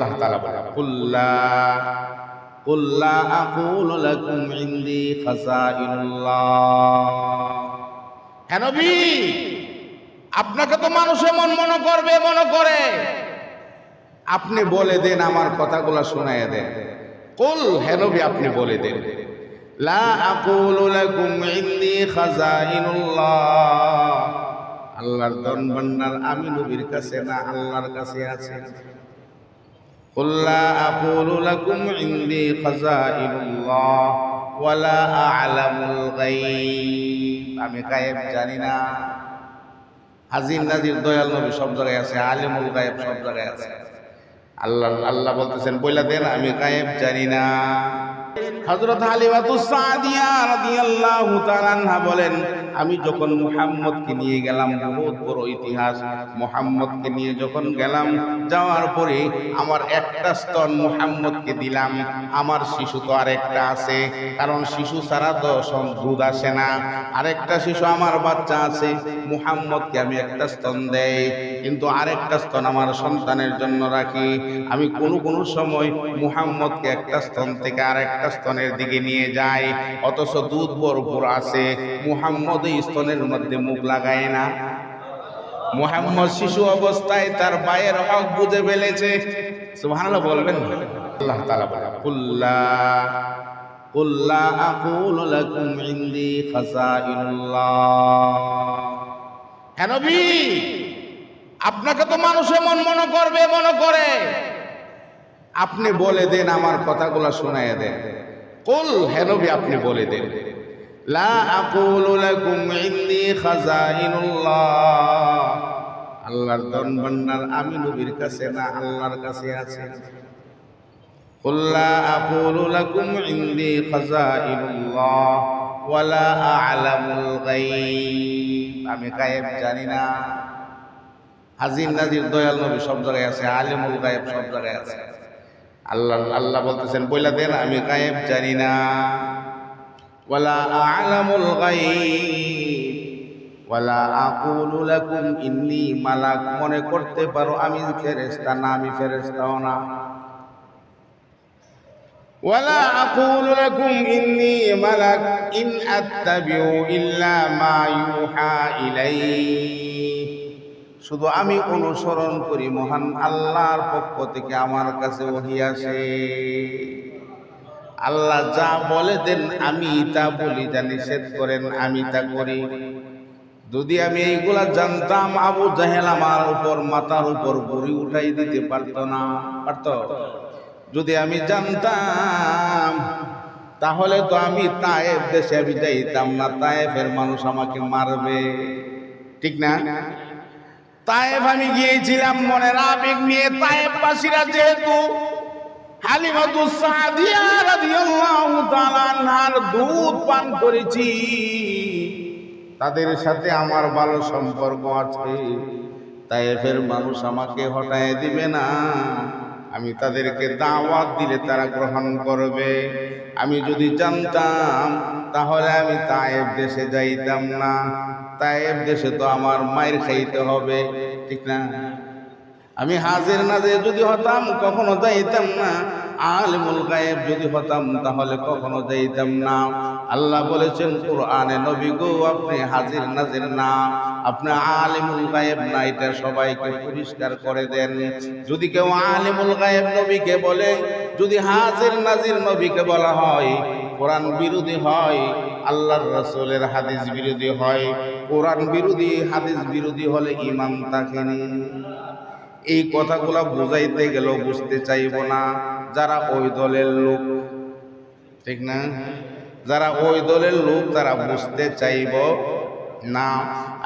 আল্লাহ তাআলা বলেন কুল্লা আকুলু লাকুম ইনদি খাযাইনুল্লাহ। হে নবী, আপনাকে তো মানুষ এমন মনে করে, আপনি বলে দেন, আমার কথাগুলো শোনায় দেন। কুল, হে নবী আপনি বলে দেন, লা আকুলু লাকুম ইনদি খাযাইনুল্লাহ, আল্লাহর ধন ভান্ডার আমি নবীর কাছে না, আল্লাহর কাছে আছে। কুল লা আকুলু লাকুম ইনদি খাযাইনুল্লাহ ওয়ালা আ'লামুল গায়ব, আমি গায়েব জানি না। হাজির নাজির দয়াল নবী সব জায়গায় আছে, আলিমুল গায়েব সব জায়গায় আছে। আল্লাহ বলতেছেন বইলা দেন আমি গায়েব জানি না। হযরত হালিমাতুস সাদিয়া রাদিয়াল্লাহু তাআলা আনহা বলেন, আমি যখন মুহাম্মদকে নিয়ে গেলাম, বহুত বড় ইতিহাস, মুহাম্মদকে নিয়ে যখন গেলাম, যাওয়ার পরে আমার একটা স্তন মুহাম্মদকে দিলাম, আমার শিশু তো আরেকটা আছে, কারণ শিশু ছাড়া তো দুধ আসে না। আরেকটা শিশু আমার বাচ্চা আছে, মুহাম্মদকে আমি একটা স্তন দেই, কিন্তু আরেকটা স্তন আমার সন্তানের জন্য রাখি। আমি কোনো সময় মুহাম্মদকে একটা স্তন থেকে আরেকটা স্তনের দিকে নিয়ে যাই, অথচ দুধ ভরপুর আছে, মুহাম্মদ এই স্তনের মধ্যে মুখ লাগায় না। মুহাম্মদ শিশু অবস্থায় তার ভাইয়ের হক বুঝে ফেলেছে। সুবহানাল্লাহ বলবেন। আল্লাহ তাআলা বলেন কুল্লা আকুলু লাকুম ইনদি খাযাইনুল্লাহ। হে নবী, আপনাকে তো মানুষ এমন মনে করে, আপনি বলে দেন, আমার কথাগুলো শোনায় দেন। কুল, হে নবী আপনি বলে দেন, লা আকুলু লাকুম ইনদি খাযাইনুল্লাহ, আল্লাহর ধন ভান্ডার আমি নবীর কাছে না, আল্লাহর কাছে আছে। কুল লা আকুলু লাকুম ইনদি খাযাইনুল্লাহ ওয়ালা আ'লামুল গায়ব, আমি গায়েব জানি না। হাজির নাজির দয়াল নবী সব জায়গায় আছে, আলিমুল গায়েব সব জায়গায় আছে। আল্লাহ বলতেছেন বইলা দেন আমি গায়েব জানি না। ওয়ালা আ'লামুল গায়ব ওয়ালা আকুলু লাকুম ইন্নী মালাক, মনে করতে পারো আমি ফেরেশতা না, আমি ফেরেশতাও না। ওয়ালা আকুলু লাকুম ইন্নী মালাক ইন আত্তাবিউ ইল্লা মা ইউহা ইলাইহি, শুধু আমি অনুসরণ করি মহান আল্লাহর পক্ষ থেকে আমার কাছে ওহী আসে। আল্লাহ যা বলে দেন আমি তা বলি, যা নিষেধ করেন আমি তা করি। যদি আমি এইগুলা জানতাম, আবু জাহেল আমার উপর মাথার উপর বুড়ি উঠাই দিতে পারতো না, পারতো? যদি আমি জানতাম তাহলে তো আমি তায়েফ দেশে আমি যাইতাম না, তায়েফের মানুষ আমাকে মারবে, ঠিক না? তায়েফ আমি গিয়েছিলাম মনের আবেগ নিয়ে, তায়েফবাসীরা যেহেতু হালিমাতুস সাদিয়া রাদিয়াল্লাহু তাআলা আনহার দুধ পান করেছি, তাদের সাথে আমার ভালো সম্পর্ক আছে, তায়েফের মানুষ আমাকে হটায় দিবে না। আমি তাদেরকে দাওয়াত দিলে তারা গ্রহণ করবে। আমি যদি জানতাম তাহলে আমি তায়েফ দেশে যাইতাম না, তায়েফ দেশে তো আমার মায়ের খাইতে হবে, ঠিক না? আমি হাজির নাজির যদি হতাম কখনো যাইতাম না, আলিমুল গায়েব যদি হতাম তাহলে কখনো যাইতাম না। আল্লাহ বলেছেন কোরআনে, নবী গো আপনি হাজির নাজির না, আপনি আলিমুল গায়েব না, এটা সবাইকে পরিষ্কার করে দেন। যদি কেউ আলিমুল গায়েব নবীকে বলে, যদি হাজির নাজির নবীকে বলা হয়, কোরআন বিরোধী হয়, আল্লাহর রাসূলের হাদিস বিরোধী হয়। কোরআন বিরোধী হাদিস বিরোধী হলে ঈমান থাকেনি। এই কথাগুলা বুঝাইতে গেলেও বুঝতে চাইব না যারা ওই দলের লোক, ঠিক না? যারা ওই দলের লোক তারা বুঝতে চাইব না।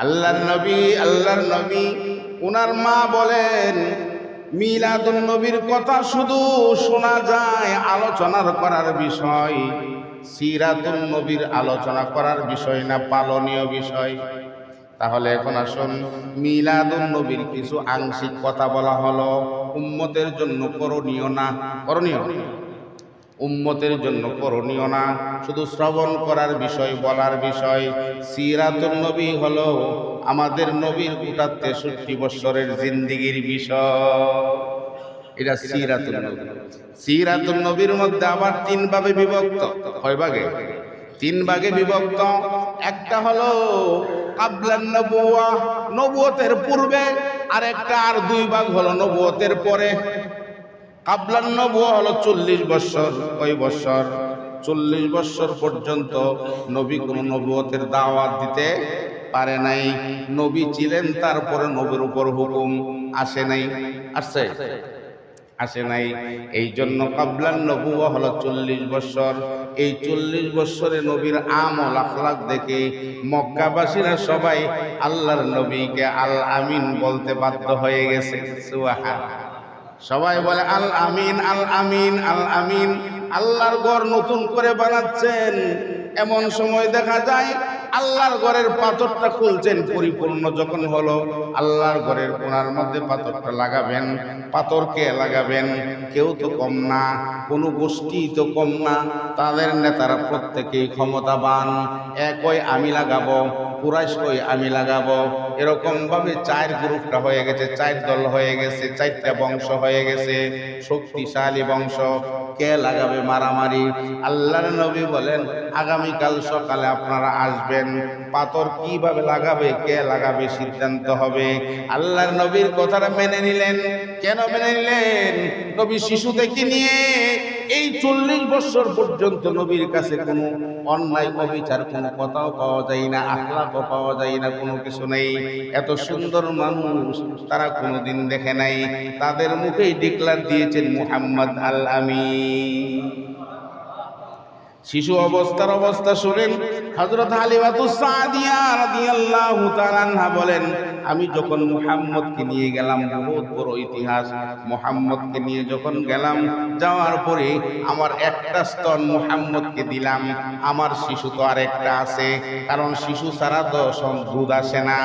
আল্লাহর নবী ওনার মা বলেন, মিলাদুন নবীর কথা শুধু শোনা যায়, আলোচনার করার বিষয়, সিরাতুন নবীর আলোচনা করার বিষয় না, পালনীয় বিষয়। তাহলে এখন আসুন, মিলাদুন নবীর কিছু আংশিক কথা বলা হলো, উম্মতের জন্য করণীয় না, করণীয় উম্মতের জন্য করণীয় না, শুধু শ্রবণ করার বিষয়, বলার বিষয়। সিরাতুন নবী হলো আমাদের নবীর গোটা 63 বছরের জিন্দেগির বিষয়। এটা সিরাতুন নবী। সিরাতুন নবীর মধ্যে আবার 3 ভাগে বিভক্ত। কয় ভাগে? 3 ভাগে বিভক্ত। একটা হলো কাবলান নবুয়া, নবুয়তের পূর্বে, আর একটা আর 2 ভাগ হলো নবুয়তের পরে। কাবলান নবুয়া হলো 40 বছর। কয় বছর? 40 বছর পর্যন্ত নবী কোনো নবুয়তের দাওয়াত দিতে পারে নাই। নবী ছিলেন, তারপরে নবীর উপর হুকুম আসে নাই। আসে নাই। এই জন্য কাবলান নবুয়া হলো 40 বছর। এই 40 বছরে নবীর আমল আখলাক দেখে মক্কাবাসীরা সবাই আল্লাহর নবীকে আল আমিন বলতে বাধ্য হয়ে গেছে। সুবহানাল্লাহ। সবাই বলে আল আমিন, আল আমিন, আল আমিন। আল্লাহর ঘর নতুন করে বানাচ্ছেন, এমন সময় দেখা যায় আল্লাহর ঘরের পাথরটা খুলছেন। পরিপূর্ণ যখন হলো, আল্লাহর ঘরের কোণার মধ্যে পাথরটা লাগাবেন। পাথর কে লাগাবেন? কেউ তো কম না, কোনো গোষ্ঠী তো কম না। তাদের নেতারা প্রত্যেকেই ক্ষমতাবান। এক কই আমি লাগাবো, কুরাইশ কই আমি লাগাবো। এরকম ভাবে 4 গ্রুপটা হয়ে গেছে, 4 দল হয়ে গেছে, 4টা বংশ হয়ে গেছে, শক্তিশালী বংশ। কে লাগাবে মারামারি? আল্লাহর নবী বলেন আগামীকাল সকালে আপনারা আসবেন, পাথর কিভাবে লাগাবে, কে লাগাবে সিদ্ধান্ত হবে। আল্লাহর নবীর কথাটা মেনে নিলেন। কেন মেনে নিলেন? নবী শিশু থেকে নিয়ে এই 40 বছর পর্যন্ত নবীর কাছে কোনো অন্যায় অবিচার কোনো কথাও পাওয়া যায় না, আখলাকও পাওয়া যায় না, কোনো কিছু নেই। এত সুন্দর মানুষ তারা কোনোদিন দেখে নাই। তাদের মুখেই ডিক্লার দিয়েছেন মুহাম্মদ আল আমিন। শিশু অবস্থার অবস্থা শুনেন। হযরত হালিমাতুস সাদিয়া রাদিয়াল্লাহু তাআলা আনহা বলেন, আমি যখন মুহাম্মদকে নিয়ে গেলাম, বহুত বড় ইতিহাস। মুহাম্মদকে নিয়ে যখন গেলাম, যাওয়ার পরে আমার একটা স্তন মুহাম্মদকে দিলাম। আমার শিশু তো আরেকটা আছে, কারণ শিশু ছাড়া তো দুধ আসে না।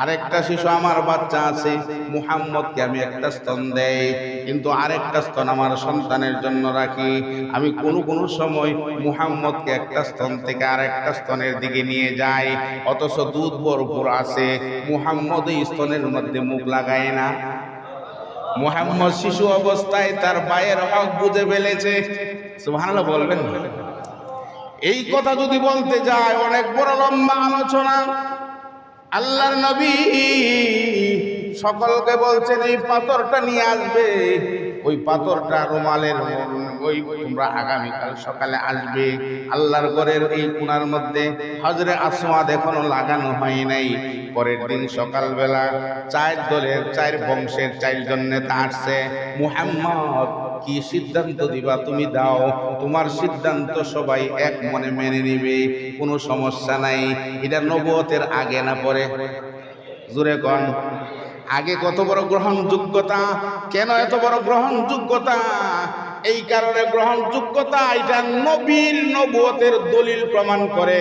আরেকটা শিশু আমার বাচ্চা আছে, মুহাম্মদকে আমি একটা স্তন দেই, কিন্তু আরেকটা স্তন আমার সন্তানের জন্য রাখি। আমি কোনো সময় মুহাম্মদকে একটা স্তন থেকে আরেকটা স্তনের দিকে নিয়ে যাই, অথচ দুধ ভরপুর আছে, মুহাম্মদ এই স্তনের মধ্যে মুখ লাগায় না। মুহাম্মদ শিশু অবস্থায় তার ভাইয়ের হক বুঝে ফেলেছে। সুবহানাল্লাহ বলবেন না? এই কথা যদি বলতে যায় অনেক বড় লম্বা আলোচনা। আল্লাহর নবী সকলকে বলছেন এই পাথরটা নিয়ে আসবে। ওই পাথরটা রুমালের, ওই তোমরা আগামীকাল সকালে আসবে। আল্লাহর ঘরের এই কোণার মধ্যে হজরে আসওয়াদ এখনো লাগানো হয় নাই। পরের দিন সকালবেলা 4 দলের 4 বংশের 4 জন নেতা আসছে। মুহাম্মদ কি সিদ্ধান্ত দিবা তুমি দাও, তোমার সিদ্ধান্ত সবাই এক মনে মেনে নিবে, কোনো সমস্যা নাই। এটা নবুয়তের আগে না পরে? জোরে কোন আগে? কত বড় গ্রহণযোগ্যতা! কেন এত বড় গ্রহণযোগ্যতা? এই কারণে গ্রহণযোগ্যতা, এটা নবীর নবুয়তের দলিল প্রমাণ করে।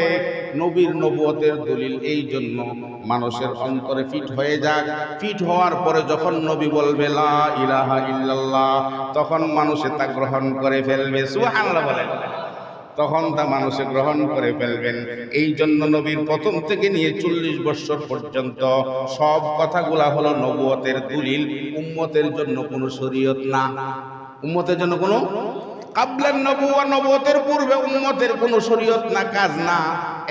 নবীর নবুয়তের দলিল এই জন্য মানুষের অন্তরে ফিট হয়ে যাক। ফিট হওয়ার পরে যখন নবী বলবে লা ইলাহা ইল্লাল্লাহ, তখন মানুষে তা গ্রহণ করে ফেলবে। সুবহানাল্লাহ বলেন। তখন তা মানুষে গ্রহণ করে ফেলবেন। এই জন্য নবীর প্রথম থেকে নিয়ে 40 বছর পর্যন্ত সব কথাগুলা হলো নবুয়তের দলিল, উম্মতের জন্য কোনো শরীয়ত না। উম্মতের জন্য কোনো কাবলান নবুয়া, নবুয়তের পূর্বে উম্মতের কোনো শরীয়ত না, কাজ না।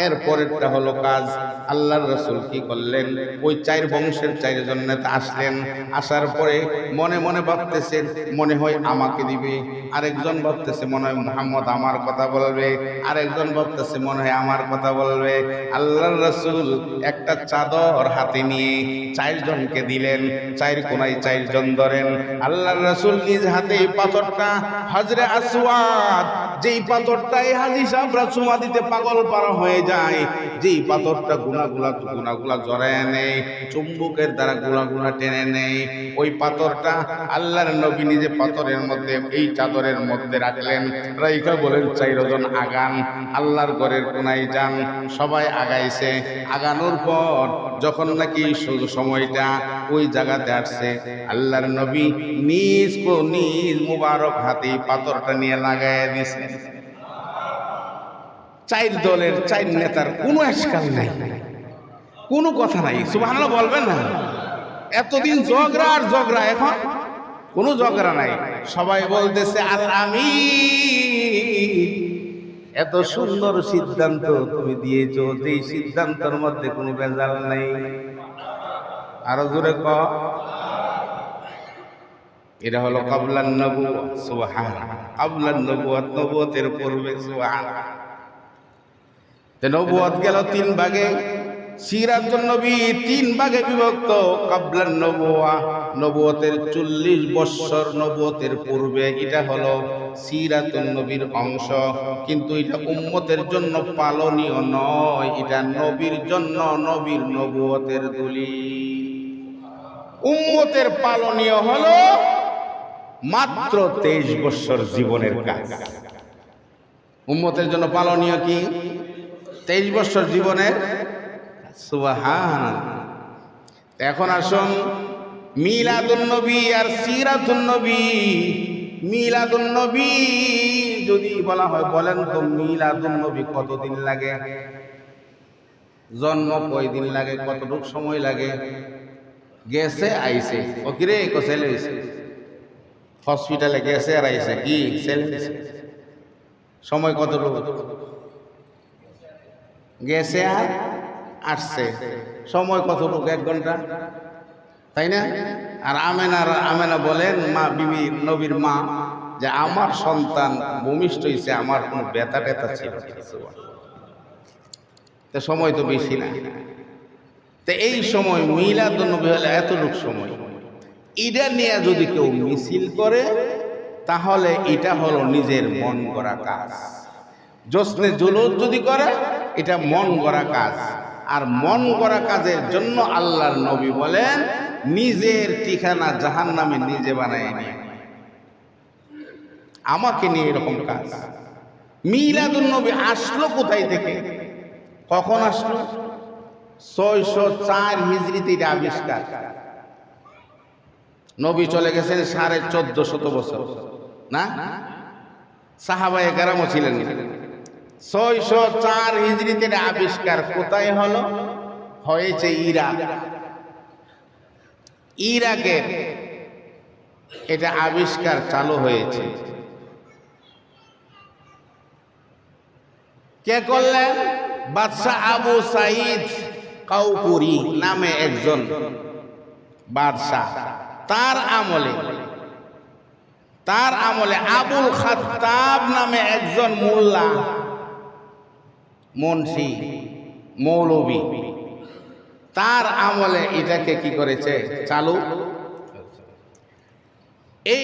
এরপরেরটা হলো কাজ। আল্লাহর রাসূল কি করলেন? ওই 4 বংশের 4 জন নেতা আসলেন। আসার পরে মনে মনে ভাবতেছেন মনে হয় আমাকে দিবে, আরেকজন ভাবতেছে মনে হয় মুহাম্মদ আমার কথা বলবে, আরেকজন ভাবতেছে মনে হয় আমার কথা বলবে। আল্লাহর রাসূল একটা চাদর হাতে নিয়ে 4 জনকে দিলেন। 4 কোনায় 4 জন ধরেন। আল্লাহর রাসূল নিজ হাতে পাথরটা, হজরে আসওয়াদ, যেই পাথরটাই হাজী সাহেবরা চুমা দিতে পাগল পারা হয়ে যায়, যেই পাথরটা গুনাগুলা জড়ায় নেয়, চুম্বকের দ্বারা গুনাগুলা টেনে নেয়, ওই পাথরটা আল্লাহর নবী নিজে পাথরের মধ্যে, এই চাদরের মধ্যে রাখলেন। রাইখা বলেন 4 জন আগান, আল্লাহর ঘরের কোনায় যান। সবাই আগাইছে। আগানোর পর যখন নাকি সময়টা ওই জায়গাতে আসছে, আল্লাহর নবী নিজ মুবারক হাতে পাথরটা নিয়ে লাগাইয়া দিয়েছে। 4 দলের 4 নেতার কোনো এশকাল নাই, কোনো কথা নাই। সুবহানাল্লাহ বলবেন না? এতদিন ঝগড়া আর ঝগড়া, এখন কোনো ঝগড়া নাই, সবাই বলতেছে আর আমি এত সুন্দর সিদ্ধান্ত তুমি দিয়েছো, এই সিদ্ধান্তের মধ্যে কোনো ভেজাল নাই। আরো জোরে ক। এটা হলো কাবলান নবুওয়াত, সুবহানাল্লাহ। কাবলান নবুওয়াত, নবুয়তের পূর্বে, সুবহানাল্লাহ। তে নবুয়ত গেল 3 ভাগে, সিরাতুন নবী 3 ভাগে বিভক্ত। কাবলান নবুওয়া, নবুয়তের 40 বৎসর নবুয়তের পূর্বে, এটা হলো সিরাতুন নবীর অংশ, কিন্তু এটা উম্মতের জন্য পালনীয় নয়, এটা নবীর জন্য, নবীর নবুয়তের দলিল। উম্মতের পালনীয় হলো মাত্র 23 বৎসর জীবনের কাজ। উম্মতের জন্য পালনীয় কি? 23 বৎসর জীবনের, সুবহানাল্লাহ। এখন আসুন মিলাদুন নবী আর সিরাতুন নবী। মিলাদুন নবী যদি বলা হয়, বলেন তো মিলাদুন নবী কতদিন লাগে? জন্ম কয়দিন লাগে? কতটুকু সময় লাগে? গেছে আইছে, ও কিরে ছেলে হইছে, হসপিটালে গেছে আর আইছে, কি ছেলে হইছে, সময় কতটুকু? গেছে আর আসছে, সময় কতটুকু? 1 ঘন্টা, তাই না? আর আমেনা বলেন, মা বিবি নবীর মা, যে আমার সন্তান ভূমিষ্ঠ হয়েছে, আমার কোনো ব্যথা ট্যাথা ছিল না, সময় তো বেশি না। তো এই সময় মিলাদুন নবী হলে এতটুকু সময়। এটা নিয়ে যদি কেউ মিছিল করে, তাহলে এটা হলো নিজের মন গড়া কাজ। জশ্নে জুলুস যদি করে, এটা মন গড়া কাজ। আর মন গড়া কাজের জন্য আল্লাহর নবী বলেন, নিজের ঠিকানা জাহান্নামে নিজে বানায় নিয়ে, আমাকে নিয়ে এরকম কাজ। মিলাদুন নবী আসলো কোথায় থেকে, কখন আসলো? 604 হিজরিতে এটা আবিষ্কার। নবী চলে গেছেন 1450 বছর, না? সাহাবায়ে কেরামও ছিলেন। 604 হিজরিতে এটা আবিষ্কার কোথায় হলো? হয়েছে ইরাক। ইরাকের এটা আবিষ্কার চালু হয়েছে। কে করলেন? বাদশাহ আবু সাঈদ কাউকুরি নামে একজন বাদশাহ। তার আমলে আবুল খাত্তাব নামে একজন মোল্লা, মুন্সি, মৌলবী, তার আমলে এটাকে কি করেছে? চালু। এই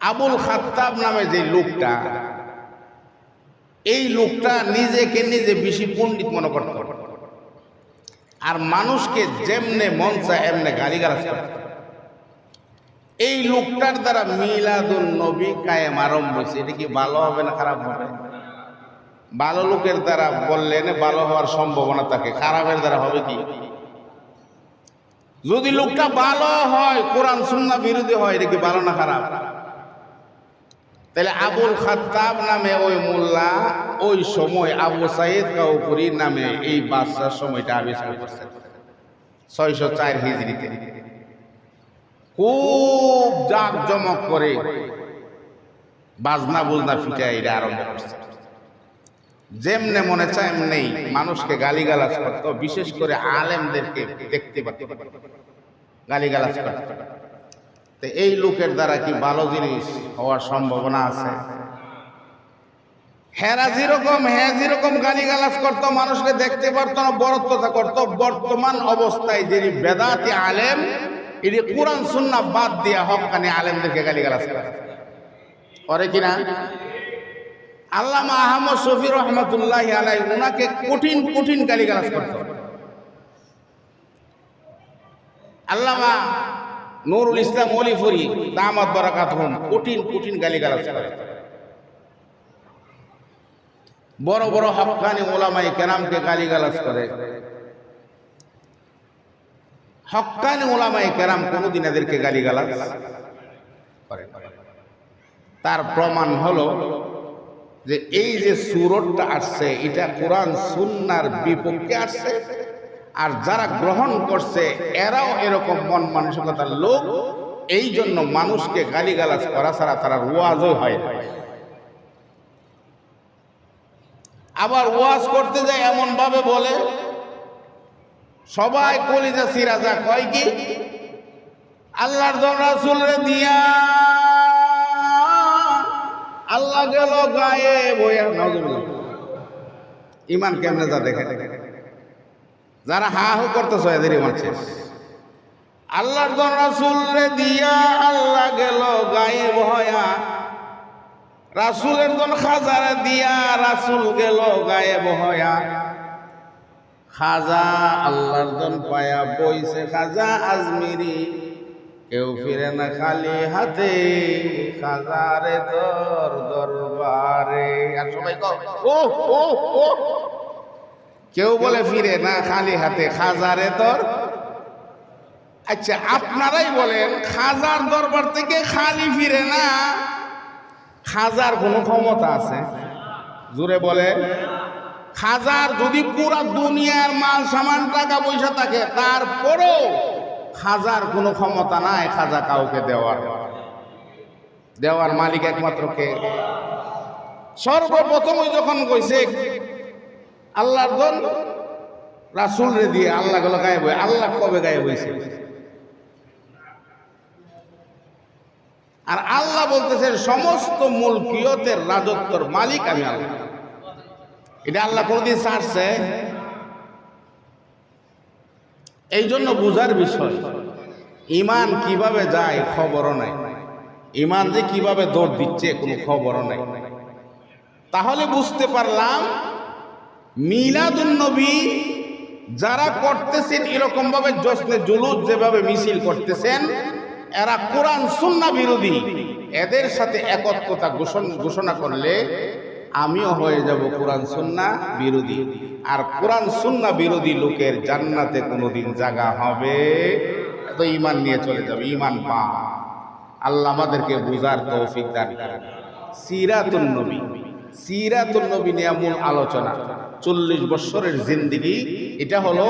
আবুল খাত্তাব নামে যে লোকটা, এই লোকটা নিজেকে নিজে বেশি পণ্ডিত মনে করত, আর মানুষকে যেমনে মন চায় এমনে গালিগালাজ করত। এই লোকটার দ্বারা মিলাদুন নবী কায়েম আরম্ভ হয়েছে। এটা কি ভালো হবে না খারাপ হবে? ভালো লোকের দ্বারা বললেন ভালো হওয়ার সম্ভাবনা থাকে, খারাপের দ্বারা হবে কি? যদি লোকটা ভালো হয়, কোরআন সুন্নাহ বিরোধী হয়, এটা কি ভালো না খারাপ? তাহলে আবুল খাত্তাব নামে ওই মোল্লা ওই সময় আবু সাঈদ কাউকুরি নামে এই বাদশার সময়টা আবিষ্কার করছেন 604 হিজরিতে। খুব জাঁকজমক করে বাজনা বুজনা ফিটা এটা আরম্ভ করছে। যেমনে মনে চায় এমনি মানুষকে গালিগালাজ করত, বিশেষ করে আলেমদেরকে দেখতে পারত গালিগালাজ করত। তো এই লোকের দ্বারা কি ভালো জিনিস হওয়ার সম্ভাবনা আছে? হ্যাঁ যেরকম গালিগালাজ করত, মানুষকে দেখতে পারতো না, বরত্বতা করত। বর্তমান অবস্থায় যিনি বেদাতি আলেম, এটি কোরআন সুন্নাহ বাদ দিয়া হক্কানি আলেমদেরকে গালিগালাজ করে কিনা? আল্লামা আহমদ শফি রহমতুল্লাহি আলাইহি উনাকে কঠিন গালিগালাজ করত। আল্লামা নুরুল ইসলাম ওলিফুরি দামাত বারাকাতুহুম কঠিন গালিগালাজ করে। বড় বড় হক্কানি উলামায়ে কেরামকে গালিগালাজ করে। হক্কানি উলামায়ে কেরাম কোনদিন এদেরকে গালিগালাজ করে? তার প্রমাণ হলো যে এই যে সূরাটা আসছে, এটা কোরআন সুন্নাহর বিপক্ষে আসছে, আর যারা গ্রহণ করছে এরাও এরকম মন মানসিকতার লোক। এই জন্য মানুষকে গালিগালাজ করা ছাড়া তারা ওয়াজও হয় না। আবার ওয়াজ করতে যায় এমন ভাবে বলে, সবাই কলিজা সিরা যা কয় কি, আল্লাহর রাসূলের দিয়া আল্লাহ গেল গায়ে বইয়া। ইমান কেমনে যা দেখে, যারা হা হু করতেছে এদের ইমান শেষ। আল্লাহর রাসূলরে দিয়া আল্লাহ গেল গায়ে বয়া, রাসূলের দন খাজারে দিয়া রাসূল গেল গায়ে বয়া। খাজা আল্লাহর দন পায়া বইছে খাজা আজমিরি, কেউ ফিরে না খালি হাতে খাজারে দরবারে। আর সবাই ও ও ও, কেউ বলে ফিরে না খালি হাতে খাজারে দর। আচ্ছা আপনারাই বলেন, খাজার দরবার থেকে খালি ফিরে না, খাজার কোনো ক্ষমতা আছে? জোরে বলে। খাজার যদি পুরা দুনিয়ার মাল সামান টাকা পয়সা থাকে, তারপরেও খাজার কোনো ক্ষমতা নাই খাজা কাউকে দেওয়ার। দেওয়ার মালিক একমাত্র কে? সর্বপ্রথম যখন কইছে আল্লাহর দন রাসূল রে দিয়ে আল্লাহ গুলো গায়েব হয়ে, আল্লাহ কবে গায়েব হয়েছে? আর আল্লাহ বলতেছেন সমস্ত মুলকিয়তের রাজত্বর মালিক আমি আল্লাহ। এটা আল্লাহ কোনদিন ছাড়ছে? এই জন্য বুঝার বিষয়, ইমান কিভাবে যায় খবরও নাই, ইমান যে কিভাবে দৌড় দিচ্ছে কোনো খবরও নাই। তাহলে বুঝতে পারলাম মিলাদুন নবী যারা করতেছেন এরকম ভাবে জশ্নে জুলুস যেভাবে মিছিল করতেছেন, এরা কোরআন সুন্নাহ বিরোধী। এদের সাথে একত্রতা ঘোষণা করলে আমিও হয়ে যাব কোরআন সুন্নাহ বিরোধী। আর কোরআন সুন্নাহ বিরোধী লোকের জান্নাতে কোনোদিন জায়গা হবে? তো ঈমান নিয়ে চলে যাবে, ঈমান পা। আল্লাহ আমাদেরকে বুঝার তৌফিক দান করেন। সিরাতুন নবী, সিরাতুন নবী নিয়ে মূল আলোচনা। 40 বছরের জিন্দেগি, এটা হলো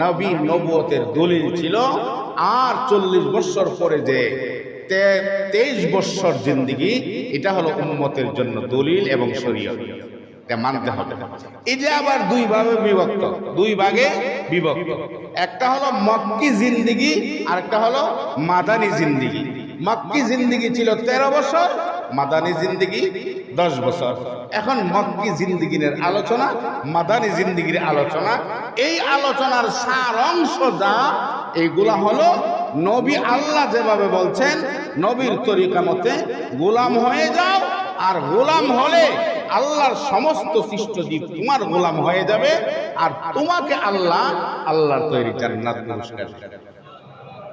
নবী নবুয়তের দলিল ছিল। আর 40 বছর পরে যে 23 বছর জিন্দেগি, এটা হলো উম্মতের জন্য দলিল এবং শরীয়ত, এটা মানতে হবে। এই যে আবার দুই ভাগে বিভক্ত। একটা হলো মক্কি জিন্দেগি, আর একটা হলো মাদানী জিন্দেগি। মক্কি জিন্দেগি ছিল 13 বছর, মাদানী জিন্দেগি 10 বছর। এখন মক্কি জিন্দেগির আলোচনা, মাদানী জিন্দেগির আলোচনা। এই আলোচনার সার অংশ যা, এইগুলা হলো নবী আল্লাহ যেভাবে বলছেন নবীর তরিকা মতে গোলাম হয়ে যাও। আর গোলাম হলে আল্লাহর সমস্ত সৃষ্টজীব তোমার গোলাম হয়ে যাবে, আর তোমাকে আল্লাহ আল্লাহর তৈরি জান্নাত পুরস্কার।